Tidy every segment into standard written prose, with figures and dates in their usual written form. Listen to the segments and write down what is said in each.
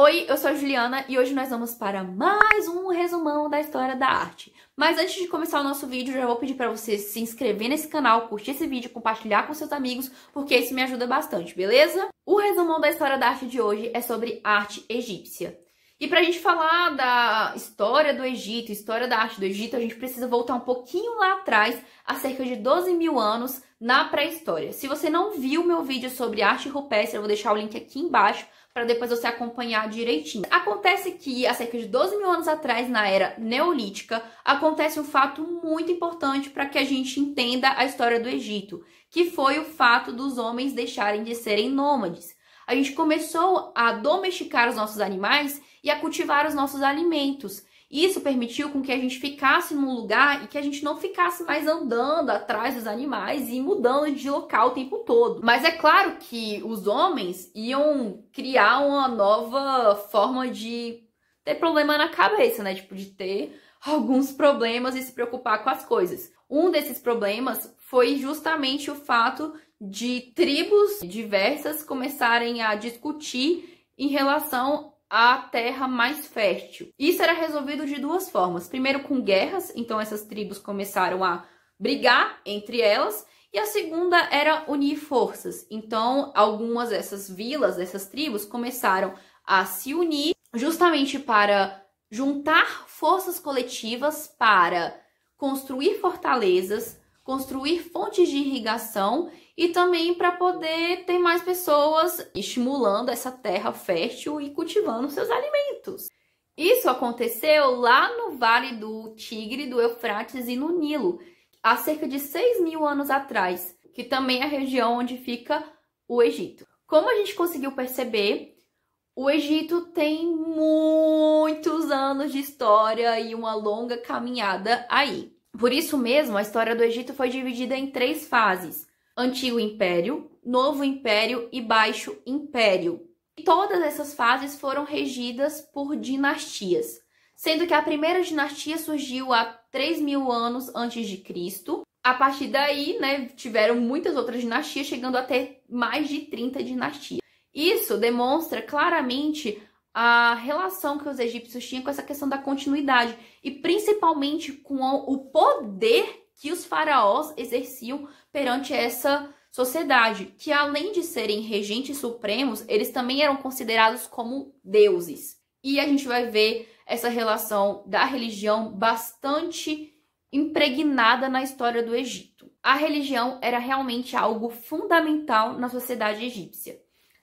Oi, eu sou a Juliana e hoje nós vamos para mais um resumão da história da arte. Mas antes de começar o nosso vídeo, já vou pedir para você se inscrever nesse canal, curtir esse vídeo, compartilhar com seus amigos, porque isso me ajuda bastante, beleza? O resumão da história da arte de hoje é sobre arte egípcia. E pra gente falar da história do Egito, história da arte do Egito, a gente precisa voltar um pouquinho lá atrás, há cerca de 12 mil anos, na pré-história. Se você não viu meu vídeo sobre arte rupestre, eu vou deixar o link aqui embaixo, para depois você acompanhar direitinho. Acontece que, há cerca de 12 mil anos atrás, na era neolítica, acontece um fato muito importante para que a gente entenda a história do Egito, que foi o fato dos homens deixarem de serem nômades. A gente começou a domesticar os nossos animais e a cultivar os nossos alimentos. Isso permitiu com que a gente ficasse num lugar e que a gente não ficasse mais andando atrás dos animais e mudando de local o tempo todo. Mas é claro que os homens iam criar uma nova forma de ter problema na cabeça, né? Tipo, de ter alguns problemas e se preocupar com as coisas. Um desses problemas foi justamente o fato de tribos diversas começarem a discutir em relação a terra mais fértil. Isso era resolvido de duas formas. Primeiro, com guerras, então essas tribos começaram a brigar entre elas, e a segunda era unir forças. Então, algumas dessas vilas, dessas tribos, começaram a se unir justamente para juntar forças coletivas para construir fortalezas, construir fontes de irrigação e também para poder ter mais pessoas estimulando essa terra fértil e cultivando seus alimentos. Isso aconteceu lá no Vale do Tigre, do Eufrates e no Nilo, há cerca de 6 mil anos atrás, que também é a região onde fica o Egito. Como a gente conseguiu perceber, o Egito tem muitos anos de história e uma longa caminhada aí. Por isso mesmo, a história do Egito foi dividida em 3 fases: Antigo Império, Novo Império e Baixo Império. E todas essas fases foram regidas por dinastias, sendo que a primeira dinastia surgiu há 3 mil anos antes de Cristo. A partir daí, né, tiveram muitas outras dinastias, chegando a ter mais de 30 dinastias. Isso demonstra claramente a relação que os egípcios tinham com essa questão da continuidade e principalmente com o poder que os faraós exerciam perante essa sociedade, que além de serem regentes supremos, eles também eram considerados como deuses. E a gente vai ver essa relação da religião bastante impregnada na história do Egito. A religião era realmente algo fundamental na sociedade egípcia.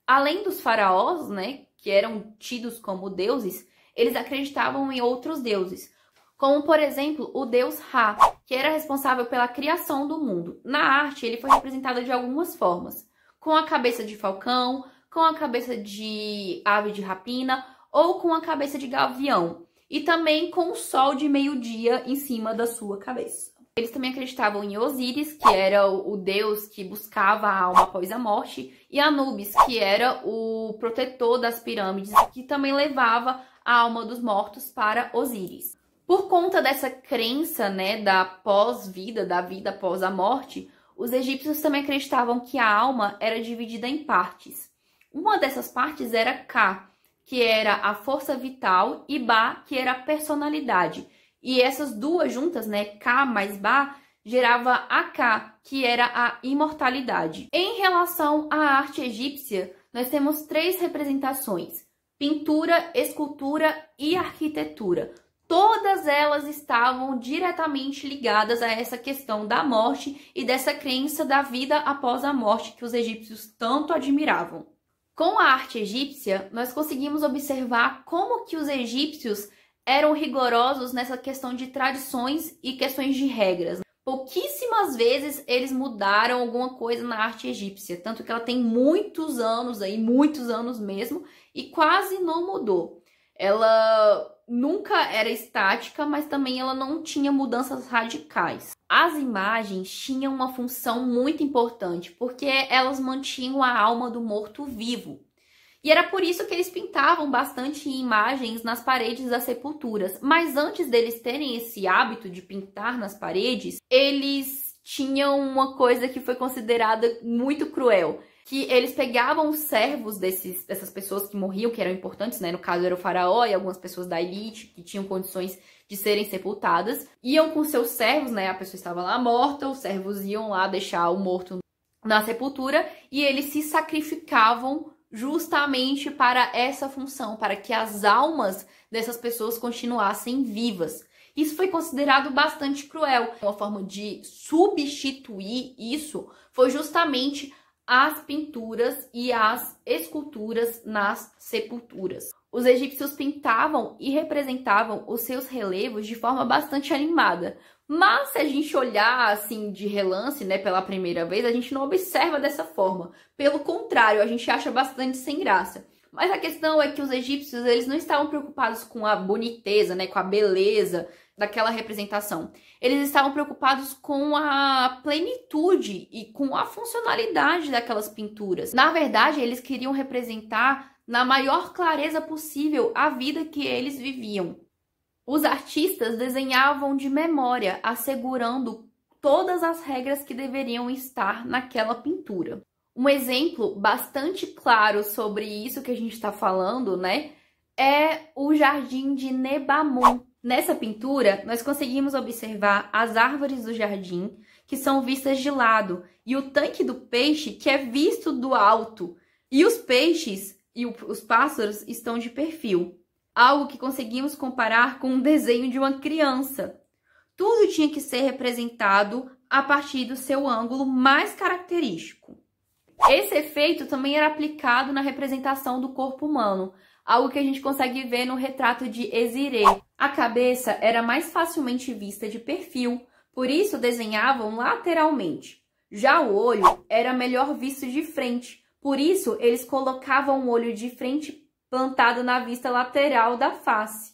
Além dos faraós, né, que eram tidos como deuses, eles acreditavam em outros deuses, como, por exemplo, o deus Ra, que era responsável pela criação do mundo. Na arte, ele foi representado de algumas formas, com a cabeça de falcão, com a cabeça de ave de rapina ou com a cabeça de gavião, e também com o sol de meio-dia em cima da sua cabeça. Eles também acreditavam em Osíris, que era o deus que buscava a alma após a morte, e Anubis, que era o protetor das pirâmides, que também levava a alma dos mortos para Osíris. Por conta dessa crença, né, da pós-vida, da vida após a morte, os egípcios também acreditavam que a alma era dividida em partes. Uma dessas partes era Ka, que era a força vital, e Ba, que era a personalidade. E essas duas juntas, né, Ka mais Ba, gerava Aka, que era a imortalidade. Em relação à arte egípcia, nós temos 3 representações: pintura, escultura e arquitetura. Todas elas estavam diretamente ligadas a essa questão da morte e dessa crença da vida após a morte que os egípcios tanto admiravam. Com a arte egípcia, nós conseguimos observar como que os egípcios eram rigorosos nessa questão de tradições e questões de regras. Pouquíssimas vezes eles mudaram alguma coisa na arte egípcia, tanto que ela tem muitos anos aí, muitos anos mesmo, e quase não mudou. Ela nunca era estática, mas também ela não tinha mudanças radicais. As imagens tinham uma função muito importante, porque elas mantinham a alma do morto vivo. E era por isso que eles pintavam bastante imagens nas paredes das sepulturas. Mas antes deles terem esse hábito de pintar nas paredes, eles tinham uma coisa que foi considerada muito cruel. que eles pegavam os servos dessas pessoas que morriam, que eram importantes, né? No caso era o faraó e algumas pessoas da elite que tinham condições de serem sepultadas, iam com seus servos, né? A pessoa estava lá morta, os servos iam lá deixar o morto na sepultura e eles se sacrificavam justamente para essa função, para que as almas dessas pessoas continuassem vivas. Isso foi considerado bastante cruel. Uma forma de substituir isso foi justamente as pinturas e as esculturas nas sepulturas. Os egípcios pintavam e representavam os seus relevos de forma bastante animada. Mas se a gente olhar assim de relance, né, pela primeira vez, a gente não observa dessa forma. Pelo contrário, a gente acha bastante sem graça. Mas a questão é que os egípcios, eles não estavam preocupados com a boniteza, né, com a beleza daquela representação. Eles estavam preocupados com a plenitude e com a funcionalidade daquelas pinturas. Na verdade, eles queriam representar na maior clareza possível a vida que eles viviam. Os artistas desenhavam de memória, assegurando todas as regras que deveriam estar naquela pintura. Um exemplo bastante claro sobre isso que a gente está falando, né, é o Jardim de Nebamun. Nessa pintura, nós conseguimos observar as árvores do jardim, que são vistas de lado, e o tanque do peixe, que é visto do alto. E os peixes e os pássaros estão de perfil. Algo que conseguimos comparar com um desenho de uma criança. Tudo tinha que ser representado a partir do seu ângulo mais característico. Esse efeito também era aplicado na representação do corpo humano, algo que a gente consegue ver no retrato de Ezirê. A cabeça era mais facilmente vista de perfil, por isso desenhavam lateralmente. Já o olho era melhor visto de frente, por isso eles colocavam o olho de frente plantado na vista lateral da face.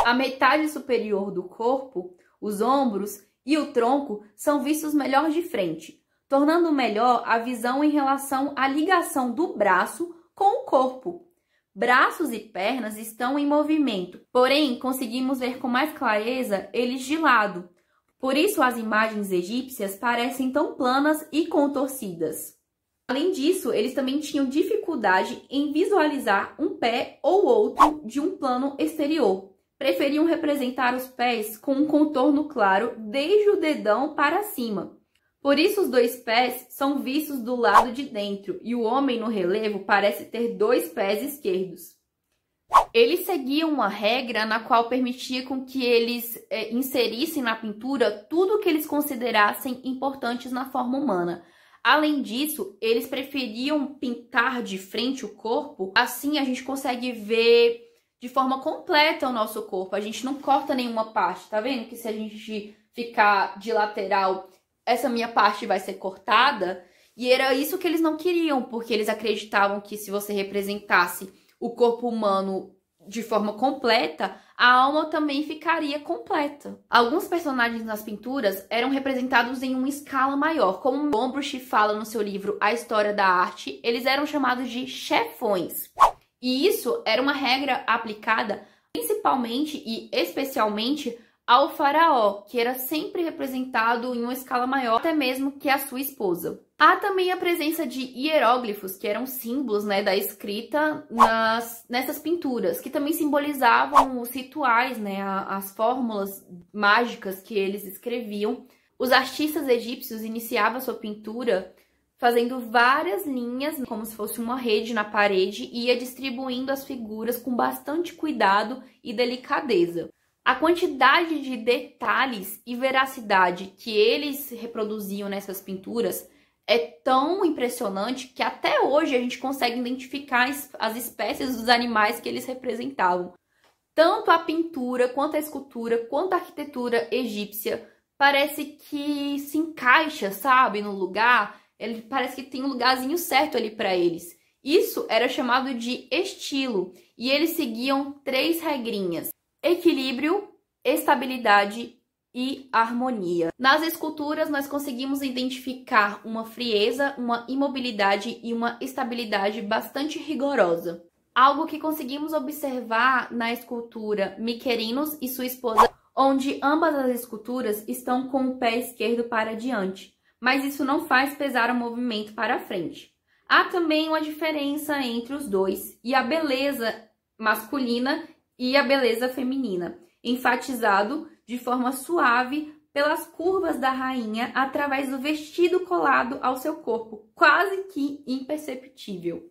A metade superior do corpo, os ombros e o tronco são vistos melhor de frente, tornando melhor a visão em relação à ligação do braço com o corpo. Braços e pernas estão em movimento, porém conseguimos ver com mais clareza eles de lado. Por isso as imagens egípcias parecem tão planas e contorcidas. Além disso, eles também tinham dificuldade em visualizar um pé ou outro de um plano exterior. Preferiam representar os pés com um contorno claro desde o dedão para cima. Por isso os dois pés são vistos do lado de dentro e o homem no relevo parece ter dois pés esquerdos. Eles seguiam uma regra na qual permitia com que eles inserissem na pintura tudo o que eles considerassem importantes na forma humana. Além disso, eles preferiam pintar de frente o corpo, assim a gente consegue ver de forma completa o nosso corpo. A gente não corta nenhuma parte, tá vendo? Que se a gente ficar de lateral, essa minha parte vai ser cortada. E era isso que eles não queriam, porque eles acreditavam que se você representasse o corpo humano de forma completa, a alma também ficaria completa. Alguns personagens nas pinturas eram representados em uma escala maior. Como Gombrowicz fala no seu livro A História da Arte, eles eram chamados de chefões. E isso era uma regra aplicada principalmente e especialmente ao faraó, que era sempre representado em uma escala maior até mesmo que a sua esposa. Há também a presença de hieróglifos, que eram símbolos, né, da escrita nessas pinturas, que também simbolizavam os rituais, né, as fórmulas mágicas que eles escreviam. Os artistas egípcios iniciavam sua pintura fazendo várias linhas, como se fosse uma rede na parede, e ia distribuindo as figuras com bastante cuidado e delicadeza. A quantidade de detalhes e veracidade que eles reproduziam nessas pinturas é tão impressionante que até hoje a gente consegue identificar as espécies dos animais que eles representavam. Tanto a pintura, quanto a escultura, quanto a arquitetura egípcia parece que se encaixa, sabe, no lugar. Ele parece que tem um lugarzinho certo ali para eles. Isso era chamado de estilo e eles seguiam 3 regrinhas: equilíbrio, estabilidade e harmonia. Nas esculturas, nós conseguimos identificar uma frieza, uma imobilidade e uma estabilidade bastante rigorosa. Algo que conseguimos observar na escultura Miquerinos e sua esposa, onde ambas as esculturas estão com o pé esquerdo para diante, mas isso não faz pesar o movimento para frente. Há também uma diferença entre os dois e a beleza masculina e a beleza feminina, enfatizado de forma suave pelas curvas da rainha através do vestido colado ao seu corpo, quase que imperceptível.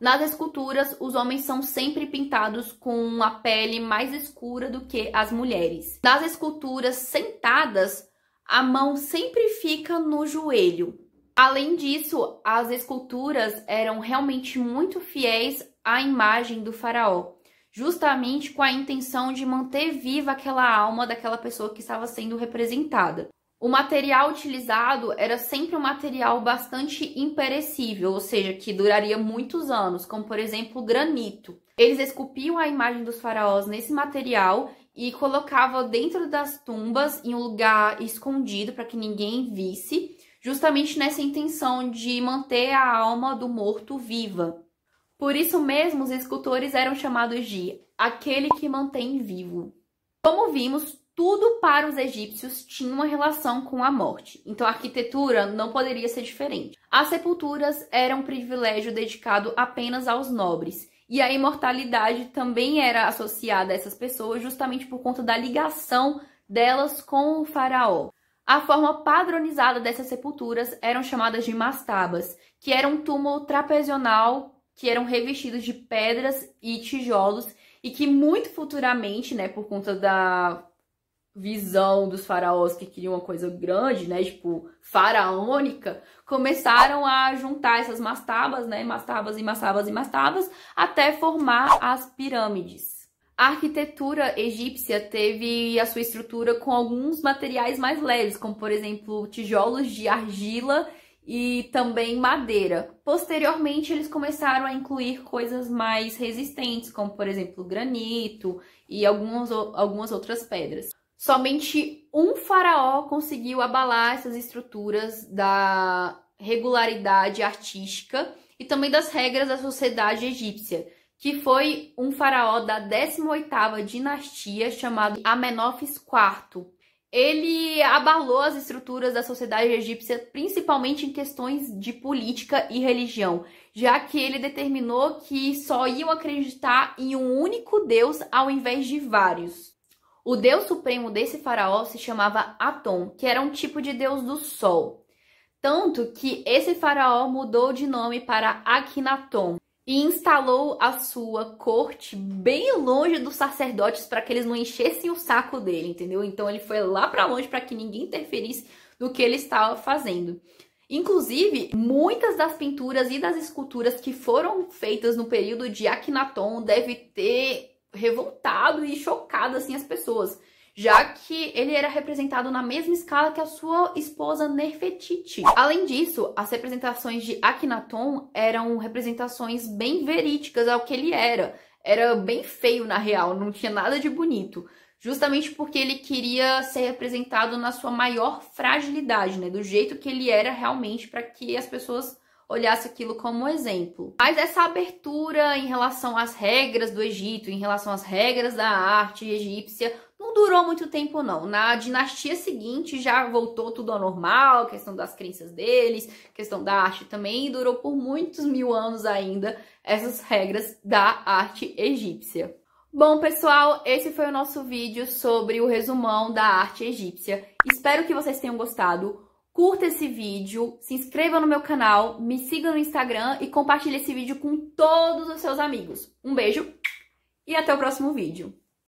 Nas esculturas, os homens são sempre pintados com a pele mais escura do que as mulheres. Nas esculturas sentadas, a mão sempre fica no joelho. Além disso, as esculturas eram realmente muito fiéis à imagem do faraó, justamente com a intenção de manter viva aquela alma daquela pessoa que estava sendo representada. O material utilizado era sempre um material bastante imperecível, ou seja, que duraria muitos anos, como por exemplo granito. Eles esculpiam a imagem dos faraós nesse material e colocavam dentro das tumbas em um lugar escondido para que ninguém visse, justamente nessa intenção de manter a alma do morto viva. Por isso mesmo, os escultores eram chamados de aquele que mantém vivo. Como vimos, tudo para os egípcios tinha uma relação com a morte, então a arquitetura não poderia ser diferente. As sepulturas eram um privilégio dedicado apenas aos nobres, e a imortalidade também era associada a essas pessoas justamente por conta da ligação delas com o faraó. A forma padronizada dessas sepulturas eram chamadas de mastabas, que era um túmulo trapezoidal que eram revestidos de pedras e tijolos e que muito futuramente, né, por conta da visão dos faraós que queriam uma coisa grande, né, tipo faraônica, começaram a juntar essas mastabas, né, mastabas e mastabas e mastabas, até formar as pirâmides. A arquitetura egípcia teve a sua estrutura com alguns materiais mais leves, como por exemplo tijolos de argila e também madeira. Posteriormente, eles começaram a incluir coisas mais resistentes, como por exemplo granito e algumas outras pedras. Somente um faraó conseguiu abalar essas estruturas da regularidade artística e também das regras da sociedade egípcia, que foi um faraó da 18ª dinastia chamado Amenófis IV. Ele abalou as estruturas da sociedade egípcia, principalmente em questões de política e religião, já que ele determinou que só iam acreditar em um único Deus ao invés de vários. O deus supremo desse faraó se chamava Atom, que era um tipo de deus do sol. Tanto que esse faraó mudou de nome para Akhenaton e instalou a sua corte bem longe dos sacerdotes para que eles não enchessem o saco dele, entendeu? Então ele foi lá para longe para que ninguém interferisse no que ele estava fazendo. Inclusive, muitas das pinturas e das esculturas que foram feitas no período de Akhenaton devem ter revoltado e chocado assim as pessoas, já que ele era representado na mesma escala que a sua esposa Nefertiti. Além disso, as representações de Akhenaton eram representações bem verídicas ao que ele era. Era bem feio na real, não tinha nada de bonito. Justamente porque ele queria ser representado na sua maior fragilidade, né? Do jeito que ele era realmente, para que as pessoas olhasse aquilo como exemplo. Mas essa abertura em relação às regras do Egito, em relação às regras da arte egípcia, não durou muito tempo não. Na dinastia seguinte já voltou tudo ao normal, questão das crenças deles, questão da arte também, e durou por muitos mil anos ainda essas regras da arte egípcia. Bom, pessoal, esse foi o nosso vídeo sobre o resumão da arte egípcia. Espero que vocês tenham gostado. Curta esse vídeo, se inscreva no meu canal, me siga no Instagram e compartilhe esse vídeo com todos os seus amigos. Um beijo e até o próximo vídeo.